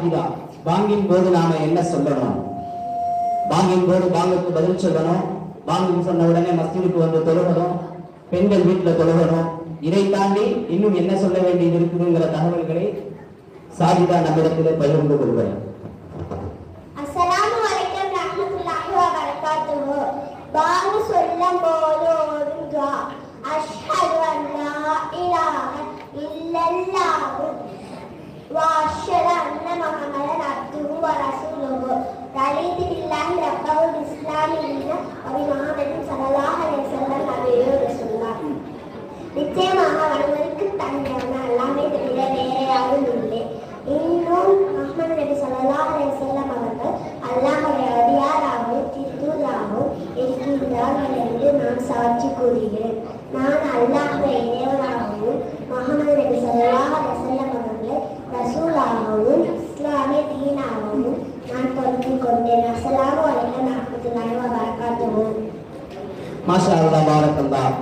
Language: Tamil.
சாஜிதா. பாங்கின் போது நாம என்ன சொல்லணும்? பாங்கின் போது பாங்குக்கு பதில் சொல்லணும். பாங்கு சொன்ன உடனே மஸ்ஜிதுக்கு வந்து தொழுகணும். பெண்கள் வீட்டுல தொழுகணும். இதை தாண்டி இன்னும் என்ன சொல்ல வேண்டியது இருக்குதுங்கிற தகவல்களை சாஜிதா நம்மிடத்திலே பகிர்ந்து கொள்வார். அஸ்ஸலாமு அலைக்கும் ரஹ்மத்துல்லாஹி வ பரகாத்துஹு. பாங்கு சொல்லும் போது ஒரு துஆ, அஷ்ஹது அன் லா இலாஹ இல்லல்லாஹ் வ அஷ்ஹது அன்ன முஹம்மதன் அப்துஹு வ ரசூலுஹு. ரலீது பில்லாஹி ரப்பஹு வ இஸ்லாமி தீனன் வ பி முஹம்மதின் ஸல்லல்லாஹு அலைஹி வஸல்லம் நபியுர் ரசூலுல்லாஹ். நிச்சயமாக வணங்குவதற்கு தகுதியான அல்லாஹ்வை தவிர வேறு யாரும் இல்லை. இன்னும் முஹம்மது நபி ஸல்லல்லாஹு அலைஹி வஸல்லம் அவர்கள் அல்லாஹ்வுடைய அடியாராகவும் தூதராகவும் இருக்கின்றார்கள் என்று நான் சாட்சி கூறுகிறேன். நான் அல்லாஹ்வை இறைவனாகவும் முஹம்மது நபி ஸல்லல்லாஹு அலைஹி வஸல்லம் அவர்களை ரசூலாகவும் இஸ்லாமிய தீனாகவும் நான் தொழுது கொண்டேன். அஸ்ஸலாமு அலைக்கும் வரஹ்மத்துல்லாஹி வ பரகாத்துஹு. மாஷா அல்லாஹ், பாரக்கல்லாஹ்.